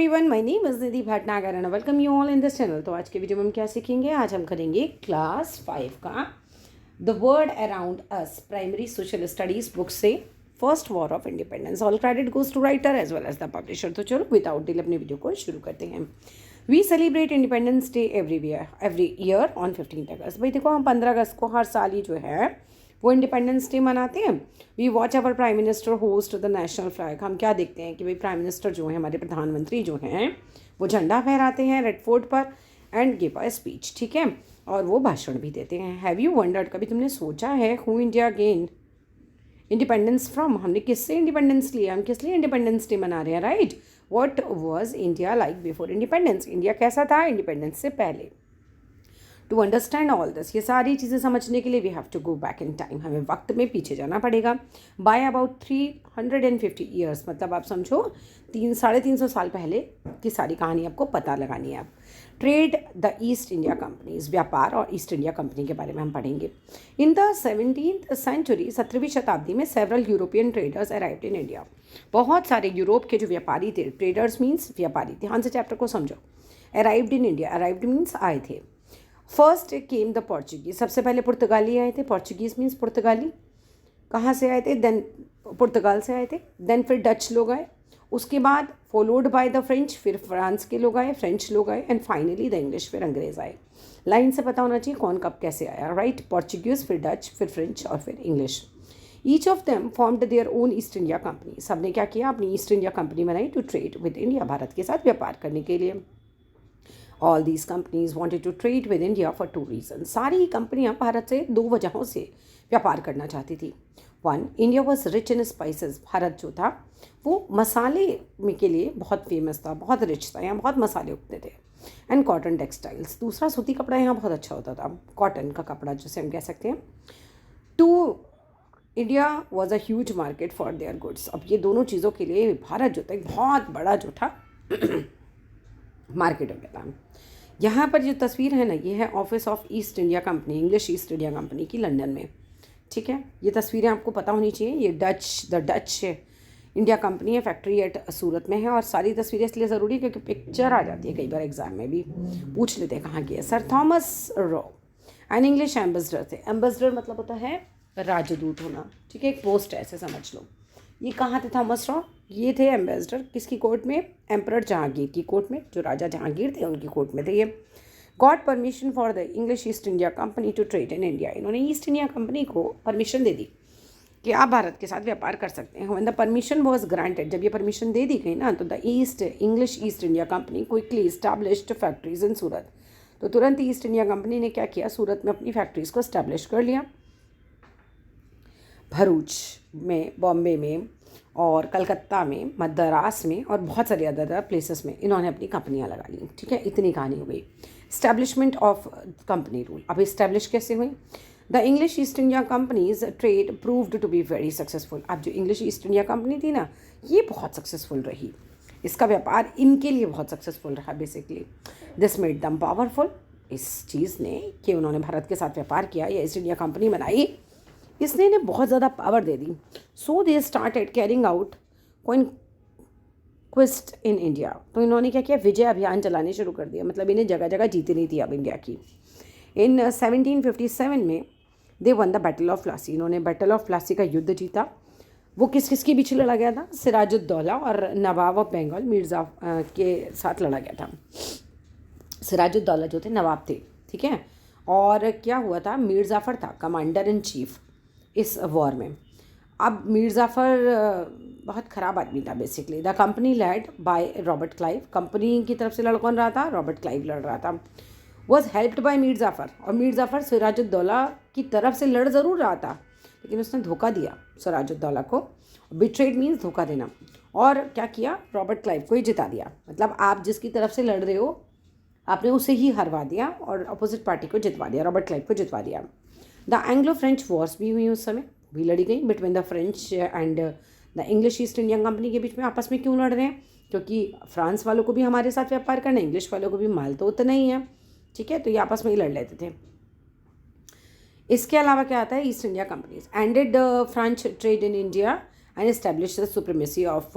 Everyone, my name is Nidhi Bhatnagar and welcome you all in this channel. तो आज के video में हम क्या सीखेंगे? आज हम करेंगे क्लास 5 का the world around us primary social studies book से first war of independence. All credit goes to writer as well as the publisher. तो चलो विदाउट डिले अपने वीडियो को शुरू करते हैं। We celebrate Independence Day every year on 15 August. भाई देखो, हम 15 अगस्त को हर साल ही जो है वो इंडिपेंडेंस डे मनाते हैं। We watch our prime minister host the national flag. हम क्या देखते हैं कि भाई प्राइम मिनिस्टर जो है, हमारे प्रधानमंत्री जो हैं, वो झंडा फहराते हैं रेड फोर्ट पर एंड गिव अ स्पीच, ठीक है, और वो भाषण भी देते हैं। हैव यू वंडर्ड, कभी तुमने सोचा है who India gain independence from? हमने किससे इंडिपेंडेंस लिया, हम किस लिए इंडिपेंडेंस डे मना रहे हैं, right? What was India like before independence? India कैसा था इंडिपेंडेंस से पहले? टू अंडरस्टैंड ऑल दिस, ये सारी चीज़ें समझने के लिए we have to go back in time. हमें वक्त में पीछे जाना पड़ेगा बाय अबाउट 350 ईयर्स। मतलब आप समझो 300-350 साल पहले की सारी कहानी आपको पता लगानी है। आप trade the east India companies, व्यापार और ईस्ट इंडिया कंपनी के बारे में हम पढ़ेंगे। इन द 17th सेंचुरी, 17वीं शताब्दी में several European traders arrived in India. बहुत सारे यूरोप के जो व्यापारी थे, ट्रेडर्स मीन्स व्यापारी, ध्यान से चैप्टर को समझो। Arrived in India, arrived means आए थे। फर्स्ट केम द पोर्चुगीज, सबसे पहले पुर्तगाली आए थे। पोर्चुगीज मीन्स पुर्तगाली। कहाँ से आए थे? देन पुर्तगाल से आए थे। देन फिर डच लोग आए, उसके बाद फॉलोड बाय द फ्रेंच, फिर फ्रांस के लोग आए, फ्रेंच लोग आए, एंड फाइनली द इंग्लिश, फिर अंग्रेज आए। लाइन से पता होना चाहिए कौन कब कैसे आया, राइट? पोर्चुगीज, फिर डच, फिर फ्रेंच और फिर English. Each of them formed their own East India Company. सब ने क्या किया? अपनी ईस्ट इंडिया कंपनी बनाई to trade with India, Bharat के साथ व्यापार करने के लिए। All these companies wanted to trade with India for two reasons. सारी कंपनियां भारत से दो वजहों से व्यापार करना चाहती थी। One, India was rich in spices. Bharat जो था वो मसाले में के लिए बहुत फेमस था, बहुत रिच था, यहाँ बहुत मसाले उगते थे। एंड कॉटन टेक्सटाइल्स, दूसरा सूती कपड़ा यहाँ बहुत अच्छा होता था, कॉटन का कपड़ा जिसे हम कह सकते हैं। Two, India was a huge market for their goods. अब ये दोनों चीज़ों के लिए भारत जो था एक बहुत बड़ा जो था मार्केट हो गया था। यहाँ पर जो तस्वीर है ना, ये है office of east India company, English East India company की, लंदन में, ठीक है। ये तस्वीरें आपको पता होनी चाहिए। ये द डच इंडिया कंपनी है, फैक्ट्री एट सूरत में है। और सारी तस्वीरें इसलिए ज़रूरी है क्योंकि पिक्चर आ जाती है कई बार एग्जाम में भी, पूछ लेते हैं कहाँ की है। Sir Thomas raw an English ambassador थे। एम्बेसडर मतलब होता है राजदूत होना, ठीक है, एक पोस्ट है, ऐसे समझ लो। ये कहाँ थे थॉमस रॉ? ये थे एम्बेसडर किसकी कोर्ट में? एम्परर जहांगीर की कोर्ट में, जो राजा जहांगीर थे उनकी कोर्ट में थे ये। Got permission for the English East India Company to trade in India. इन्होंने ईस्ट इंडिया कंपनी को परमिशन दे दी कि आप भारत के साथ व्यापार कर सकते हैं। When the permission was granted, जब ये परमिशन दे दी गई ना, तो the English East India Company quickly established factories in Surat. तो तुरंत ईस्ट इंडिया कंपनी ने क्या किया? सूरत में अपनी फैक्ट्रीज को इस्टेब्लिश कर लिया। भरूच में, बॉम्बे में और कलकत्ता में, मद्रास में और बहुत सारे अदर प्लेसेस में इन्होंने अपनी कंपनियां लगा ली, ठीक है। इतनी कहानी हो गई। इस्टेब्लिशमेंट ऑफ कंपनी रूल, अब इस्टेब्लिश कैसे हुई? The English East India companies trade proved to be very successful. अब जो इंग्लिश ईस्ट इंडिया कंपनी थी ना, ये बहुत सक्सेसफुल रही, इसका व्यापार इनके लिए बहुत सक्सेसफुल रहा बेसिकली। दिस मेड दम पावरफुल। इस चीज़ ने कि उन्होंने भारत के साथ व्यापार किया या ईस्ट इंडिया कंपनी बनाई, इसने इन्हें बहुत ज़्यादा पावर दे दी। So they started carrying out quest in India. तो इन्होंने क्या किया? विजय अभियान चलाने शुरू कर दिया। मतलब इन्हें जगह जगह जीती नहीं थी अब इंडिया की। इन 1757 में they won the battle of Plassey. इन्होंने बैटल ऑफ प्लासी का युद्ध जीता। वो किस किस के बीच लड़ा गया था? सिराजुद्दौला और नवाब ऑफ बंगाल मीर्जा के साथ लड़ा गया था। सिराजुद्दौला जो थे नवाब थे, ठीक है। और क्या हुआ था? मीर जाफ़र था कमांडर इन चीफ इस वॉर में। अब मीर जाफ़र बहुत ख़राब आदमी था basically. The company led by Robert Clive. Company की तरफ से लड़ कौन रहा था? रॉबर्ट क्लाइव लड़ रहा था। Was helped bye Mir Jafar. और मीर जाफ़र सिराजुद्दौला की तरफ से लड़ ज़रूर रहा था, लेकिन उसने धोखा दिया सिराजुद्दौला को। बिट्रेड मीन्स धोखा देना। और क्या किया? रॉबर्ट क्लाइव को ही जिता दिया। मतलब आप जिसकी तरफ से लड़ रहे हो, आपने उसे ही हरवा दिया और अपोजिट पार्टी को जितवा दिया, रॉबर्ट क्लाइव को जितवा दिया। द एंग्लो फ्रेंच वॉर्स भी हुई उस समय, भी लड़ी गई between the French and the English east Indian company के बीच में। आपस में क्यों लड़ रहे हैं? क्योंकि फ्रांस वालों को भी हमारे साथ व्यापार करना है, इंग्लिश वालों को भी, माल तो उतना ही है, ठीक है, तो ये आपस में ही लड़ लेते थे। इसके अलावा क्या आता है? East India companies ended French trade in India and establish the supremacy of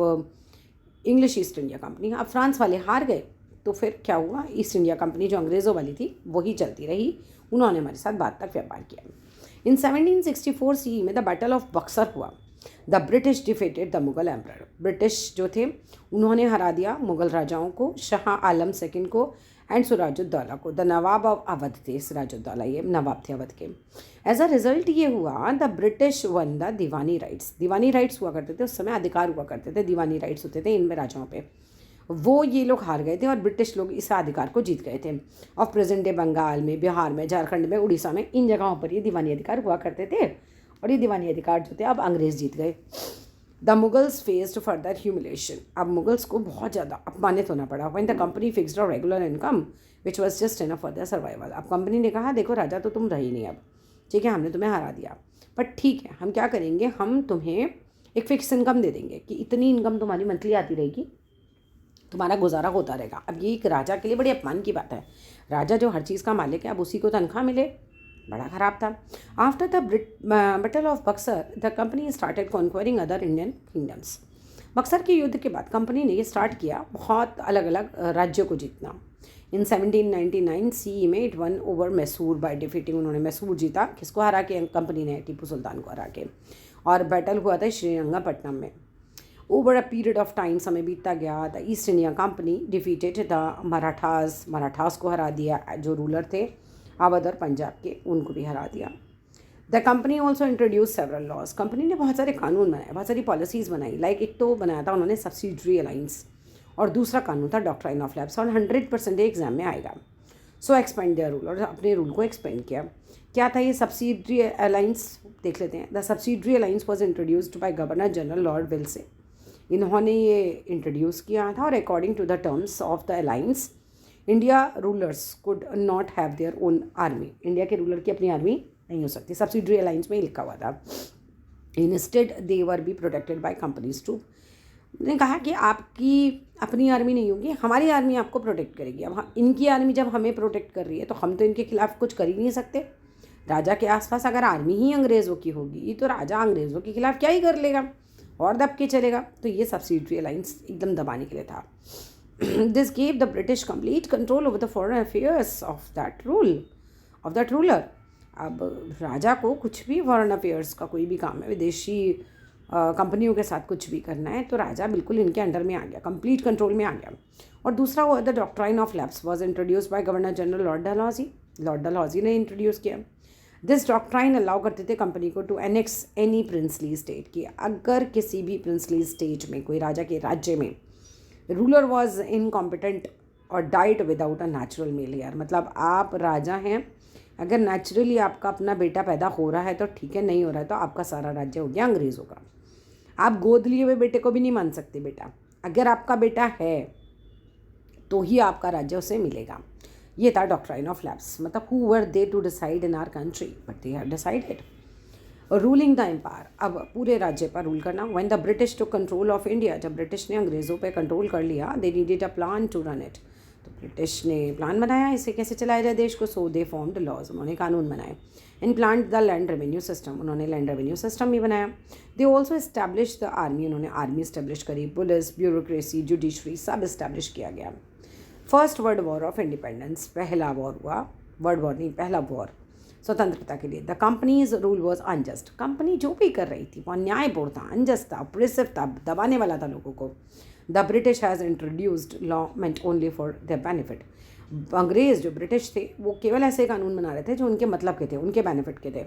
English East India company. अब फ्रांस वाले हार गए तो फिर क्या हुआ, ईस्ट इंडिया कंपनी जो अंग्रेज़ों वाली थी वही चलती रही, उन्होंने हमारे साथ बाद तक व्यापार किया। इन 1764 सी में द बैटल ऑफ बक्सर हुआ। The British defeated the Mughal emperor. British जो थे उन्होंने हरा दिया मुगल राजाओं को, शाह आलम सेकंड को एंड सिराजुद्दौला को। द नवाब ऑफ अवध थे सिराजुद्दौला, ये नवाब थे अवध के। एज अ रिजल्ट ये हुआ the British one the Deewani rights. Deewani rights हुआ करते थे उस समय, अधिकार हुआ करते थे, दीवानी राइट्स होते थे इनमें राजाओं पे, वो ये लोग हार गए थे और ब्रिटिश लोग इस अधिकार को जीत गए थे। ऑफ प्रेजेंट डे बंगाल में, बिहार में, झारखंड में, उड़ीसा में, इन जगहों पर ये दीवानी अधिकार हुआ करते थे और ये दीवानी अधिकार जो थे अब अंग्रेज़ जीत गए। The Mughals faced further humiliation. अब मुगल्स को बहुत ज़्यादा अपमानित होना पड़ा। When the company fixed a regular income which was just enough for the survival. अब कंपनी ने कहा देखो राजा तो तुम रही नहीं अब, ठीक है, हमने तुम्हें हरा दिया, बट ठीक है हम क्या करेंगे, हम तुम्हें एक फिक्स इनकम दे देंगे कि इतनी इनकम तुम्हारी मंथली आती रहेगी, तुम्हारा गुजारा होता रहेगा। अब ये एक राजा के लिए बड़ी अपमान की बात है। राजा जो हर चीज़ का मालिक है, अब उसी को तनख्वाह मिले, बड़ा ख़राब था। After the battle of Buxar the company started conquering other Indian kingdoms. Buxar के युद्ध के बाद कंपनी ने ये स्टार्ट किया बहुत अलग अलग राज्यों को जीतना। इन 1799 सी में it one over Mysore by defeating. उन्होंने मैसूर जीता, किसको हरा के, कंपनी ने टीपू सुल्तान को हरा के, और बैटल हुआ था श्रीरंगपट्टनम में। Over a period of time, समय बीतता गया, the east India company defeated the Marathas. Marathas को हरा दिया, जो रूलर थे अवध और पंजाब के, उनको भी हरा दिया। The company also introduce several laws. Company ने बहुत सारे कानून बनाए, बहुत सारी पॉलिसीज़ बनाई। लाइक एक तो बनाया था उन्होंने सब्सिडरी अलाइंस, और दूसरा कानून था डॉक्ट्राइन ऑफ लैप्स, और 100% एग्जाम में आएगा। सो एक्सपेंड देयर रूल, और अपने रूल को एक्सपेंड किया। क्या था ये सब्सिडरी अलाइंस, देख लेते हैं। The subsidiary alliance was introduced by governor general lord Wellesley. इन्होंने ये इंट्रोड्यूस किया था, और according to the terms of the alliance India rulers could not have their own army. India के रूलर की अपनी आर्मी नहीं हो सकती, सब्सिडरी अलाइंस में ही लिखा हुआ था। Instead they were be protected by company's troop. ने कहा कि आपकी अपनी आर्मी नहीं होगी, हमारी आर्मी आपको प्रोटेक्ट करेगी। अब इनकी आर्मी जब हमें प्रोटेक्ट कर रही है तो हम तो इनके खिलाफ कुछ कर ही नहीं सकते। राजा के आसपास अगर आर्मी ही अंग्रेज़ों की होगी तो राजा अंग्रेज़ों के खिलाफ क्या ही कर लेगा, और दब के चलेगा। तो ये सब्सिडरी अलाइंस एकदम दबाने के लिए था। This gave the British complete control over the foreign affairs of that ruler. अब राजा को कुछ भी फॉरेन अफेयर्स का कोई भी काम है, विदेशी कंपनियों के साथ कुछ भी करना है, तो राजा बिल्कुल इनके अंडर में आ गया, कंप्लीट कंट्रोल में आ गया। और दूसरा वो the doctrine of lapse was introduce by governor general Lord Dalhousie. Lord Dalhousie ने इंट्रोड्यूस किया। दिस डॉक्ट्राइन अलाउ करते थे कंपनी को to annex any princely state, कि अगर किसी भी प्रिंसली स्टेट में, कोई राजा के राज्य में, रूलर वॉज इनकॉम्पिटेंट और died without a natural male heir. मतलब आप राजा हैं, अगर नेचुरली आपका अपना बेटा पैदा हो रहा है तो ठीक है, नहीं हो रहा है तो आपका सारा राज्य हो गया अंग्रेज़ों का। आप गोद लिए हुए बेटे को भी नहीं मान सकते बेटा, अगर आपका बेटा है तो ही आपका राज्य उसे मिलेगा। ये था डॉक्ट्राइन ऑफ लैप्स। मतलब who were they to decide in our country, but they have decided. Ruling the empire, अब पूरे राज्य पर रूल करना। When the British to control of India, जब ब्रिटिश ने अंग्रेज़ों पे कंट्रोल कर लिया, they needed a plan to run it. तो ब्रिटिश ने प्लान बनाया इसे कैसे चलाया जाए देश को। सो दे फॉर्म्ड लॉज, उन्होंने कानून बनाए। In plant the land revenue system, उन्होंने लैंड रेवेन्यू सिस्टम भी बनाया। They also establish the army, उन्होंने आर्मी इस्टेब्लिश करी। पुलिस, ब्यूरोक्रेसी, जुडिशरी सब इस्टेब्लिश किया गया। First world war of independence, पहला वॉर हुआ, वर्ल्ड वॉर नहीं, पहला वॉर स्वतंत्रता के लिए। The companies rule was unjust, company जो भी कर रही थी वो अन्यायपूर्ण था, अनजस्ट था, ऑप्रेसिव था, दबाने वाला था लोगों को। The British has introduced law meant only for their benefit. अंग्रेज़ जो ब्रिटिश थे वो केवल ऐसे कानून बना रहे थे जो उनके मतलब के थे, उनके बेनिफिट के थे।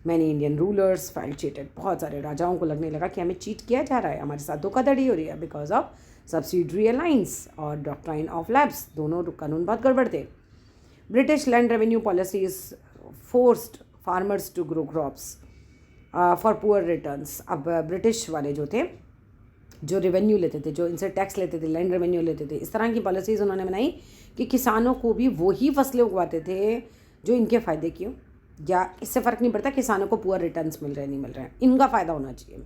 Many Indian rulers felt cheated, बहुत सारे राजाओं को लगने लगा कि हमें चीट किया जा रहा है, हमारे साथ धोखाधड़ी हो रही है, बिकॉज ऑफ सब्सिडरी अलाइंस और डॉक्ट्राइन ऑफ लैप्स, दोनों कानून बहुत गड़बड़ थे। British land revenue policies forced farmers to grow crops for poor returns. अब ब्रिटिश वाले जो थे, जो रेवेन्यू लेते थे, जो इनसे टैक्स लेते थे, लैंड रेवेन्यू लेते थे, इस तरह की पॉलिसीज़ उन्होंने बनाई कि किसानों को भी वही फसलें उगवाते थे जो इनके फ़ायदे की हो, या इससे फ़र्क नहीं पड़ता किसानों को पुअर रिटर्न्स मिल रहे हैं नहीं मिल रहे हैं, इनका फ़ायदा होना चाहिए।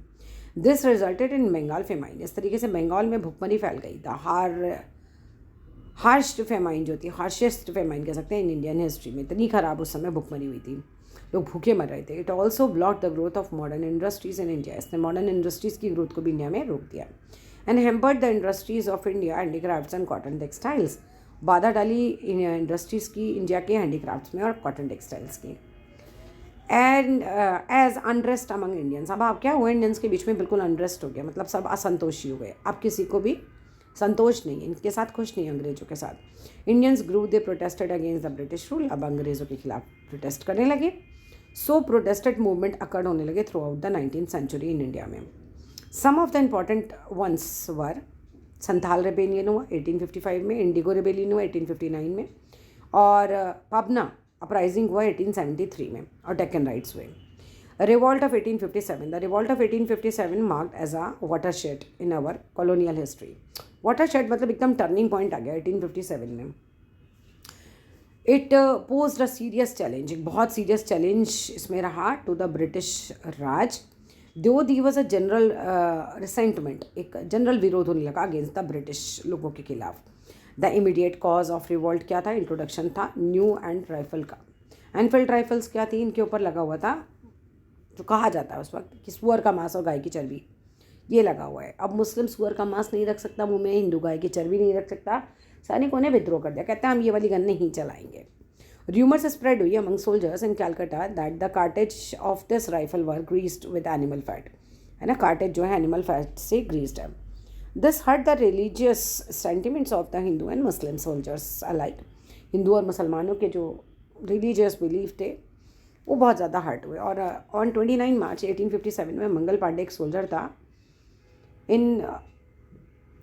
This resulted in Bengal famine, इस तरीके से बंगाल में भुखमरी फैल गई। द हार्श फेमाइन जो थी, हार्शेस्ट फेमाइन कह सकते हैं इन इंडियन हिस्ट्री में, इतनी ख़राब उस समय भुखमरी हुई थी, लोग भूखे मर रहे थे। It also block the growth of modern industries in India, इसने मॉडर्न इंडस्ट्रीज़ की ग्रोथ को भी इंडिया में रोक दिया। And hampered the industries of India handicrafts and cotton textiles. बाधा डाली इंडस्ट्रीज़ की इंडिया के हैंडीक्राफ्ट्स में और कॉटन टेक्सटाइल्स की। And as unrest among Indians, अब आप क्या हुआ, इंडियंस के बीच में बिल्कुल अनरेस्ट हो गया, मतलब सब असंतोषी हो गए, अब किसी को भी संतोष नहीं है, इनके साथ खुश नहीं है अंग्रेज़ों के साथ। Indians grew they protested against the British rule, अब अंग्रेज़ों के खिलाफ प्रोटेस्ट करने लगे। सो प्रोटेस्टेड मूवमेंट अकर्ड होने लगे throughout the 19th century in India में। Some of the important ones were Santhal rebellion हुआ 1855 में, इंडिगो रिबेलियन हुआ 1859 में, और पबना अपराइजिंग हुआ 1873 में, और डेक्कन राइट्स हुए। Revolt of 1857, the revolt of 1857 marked as a watershed in our colonial history. Watershed मतलब एकदम टर्निंग पॉइंट आ गया 1857 में। It posed a serious challenge, एक बहुत सीरियस चैलेंज इसमें रहा टू द ब्रिटिश राज। दो दी वॉज अ जनरल रिसेंटमेंट, एक जनरल विरोध होने लगा अगेंस्ट द ब्रिटिश लोगों के खिलाफ। The immediate cause of revolt क्या था, इंट्रोडक्शन था न्यू एंड राइफल का। एनफील्ड राइफल्स क्या थी, इनके ऊपर लगा हुआ था जो कहा जाता है उस वक्त कि सुअर का मांस और गाय की चर्बी, ये लगा हुआ है। अब मुस्लिम सुअर का मांस नहीं रख सकता मुंह में, हिंदू गाय की चर्बी नहीं रख सकता। सैनिकों ने विद्रोह कर दिया, कहते हैं हम ये वाली गन नहीं चलाएंगे। रूमर्स स्प्रेड हुई among soldiers in Calcutta that the cartridge of this rifle were greased with animal fat, है ना, कार्टेज जो है एनिमल फैट से ग्रीस्ड है। This hurt the religious sentiments of the Hindu and Muslim soldiers alike, Hindu और मुसलमानों के जो रिलीजियस बिलीफ थे वो बहुत ज़्यादा हर्ट हुए। और ऑन 29 मार्च 1857 में मंगल पांडे एक सोल्जर था इन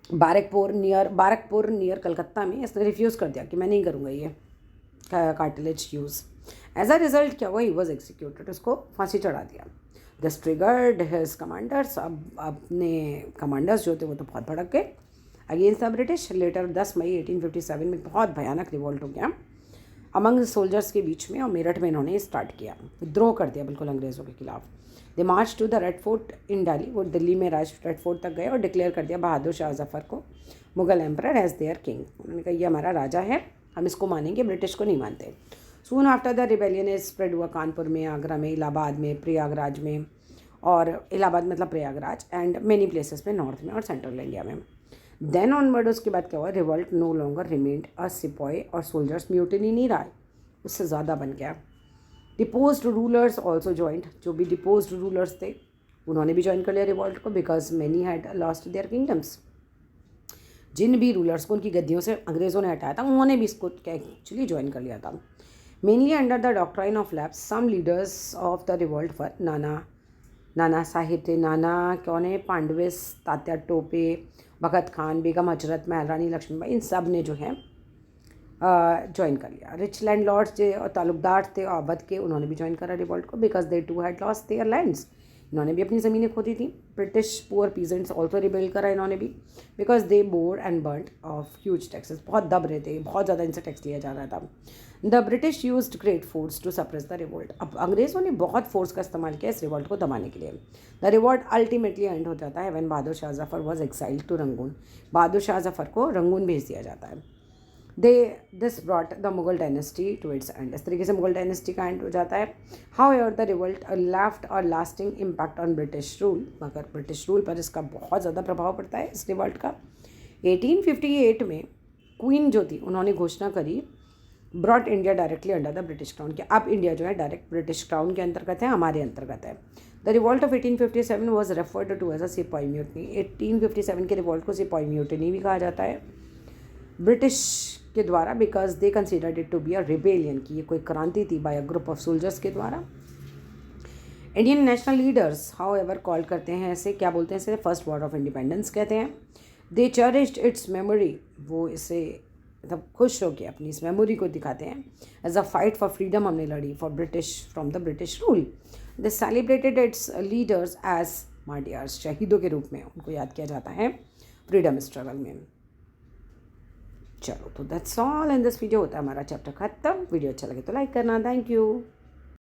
बारकपुर नियर कलकत्ता में, इसने रिफ्यूज़ कर दिया कि मैं नहीं करूँगा ये cartilage use. As a result क्या हुआ, ही वॉज एग्जीक्यूटेड, उसको फांसी चढ़ा दिया। दिस ट्रिगर्ड हिज कमांडर्स, अब अपने कमांडर्स जो थे वो तो बहुत भड़क गए अगेंस्ट द ब्रिटिश। लेटर 10 मई 1857 में बहुत भयानक रिवॉल्ट हो गया अमंग सोल्जर्स के बीच में, और मेरठ में इन्होंने स्टार्ट किया, विद्रोह कर दिया बिल्कुल अंग्रेज़ों के खिलाफ। They march to the Red Fort in Delhi, वो दिल्ली में रेड फोर्ट तक गए और डिक्लेयर कर दिया बहादुर शाह जफ़र को Mughal emperor as their king. उन्होंने कहा ये हमारा राजा है, हम इसको मानेंगे, ब्रिटिश को नहीं मानते। Soon after the rebellion is spread हुआ कानपुर में, आगरा में, इलाहाबाद में, प्रयागराज में, और इलाहाबाद मतलब प्रयागराज, एंड मेनी प्लेसेस में नॉर्थ में और सेंट्रल इंडिया में। देन ऑनवर्ड उसके बाद क्या हुआ, रिवॉल्ट नो लॉन्गर रिमेंड अ सिपॉय और सोल्जर्स, म्यूटिनी नहीं रहा, उससे ज़्यादा बन गया। डिपोज्ड रूलर्स ऑल्सो ज्वाइंट, जो भी डिपोज्ड रूलर्स थे उन्होंने भी ज्वाइन कर लिया रिवॉल्ट को, because many had lost their kingdoms. जिन भी रूलर्स को उनकी गद्दियों से अंग्रेज़ों ने हटाया था उन्होंने भी इसको एक्चुअली ज्वाइन कर लिया था। Mainly under the doctrine of lapse, some leaders of the revolt were Nana Sahib थे, नाना कौन है, पांडविस, तात्या टोपे, भगत खान, बेगम हजरत महल, रानी लक्ष्मीबाई, इन सब ने जो है ज्वाइन कर लिया। रिच लैंड लॉर्ड्स जो और तालुकदार थे अवध के, उन्होंने भी ज्वाइन करा रिवॉल्ट को, because they too had lost their lands, इन्होंने भी अपनी ज़मीनें खोदी थी। British poor peasants also rebel करा इन्होंने भी, because they bored and burnt of huge taxes, बहुत दब रहे थे, बहुत ज़्यादा इनसे टैक्स लिया जा रहा था। The British used great force to suppress the revolt, अब अंग्रेज़ों ने बहुत फोर्स का इस्तेमाल किया इस रिवोल्ट को दबाने के लिए। द रिवोल्ट अल्टीमेटली एंड हो जाता है when Bahadur Shah Zafar was exiled to Rangoon, Bahadur Shah Zafar को रंगून भेज दिया जाता है। This brought the Mughal dynasty to its end, इस तरीके से मुगल डायनेस्टी का एंड हो जाता है। However the revolt left और lasting impact on British rule, मगर ब्रिटिश रूल पर इसका बहुत ज़्यादा प्रभाव पड़ता है इस रिवोल्ट का। 1858 में क्वीन जो थी उन्होंने घोषणा करी, brought India directly under the British crown, कि अब इंडिया जो है डायरेक्ट ब्रिटिश क्राउन के अंतर्गत है, हमारे अंतर्गत है। The revolt of 1857 was referred to as a sipahi mutiny, 1857 के रिवॉल्ट को सिपाही म्यूटनी भी कहा जाता है ब्रिटिश के द्वारा, because they considered it to be a rebellion, की ये कोई क्रांति थी by a group of soldiers के द्वारा। Indian national leaders however call करते हैं ऐसे, क्या बोलते हैं इसे, फर्स्ट वॉर ऑफ इंडिपेंडेंस कहते हैं। दे चेरिश्ड इट्स मेमोरी, वो इसे मतलब खुश होकर अपनी इस मेमोरी को दिखाते हैं। As a fight for freedom हमने लड़ी for British from the British rule. They celebrated its leaders as martyrs, शहीदों के रूप में उनको याद किया जाता है फ्रीडम स्ट्रगल में। चलो तो that's all in this video, होता है हमारा चैप्टर खत्म। वीडियो अच्छा लगे तो लाइक करना, थैंक यू।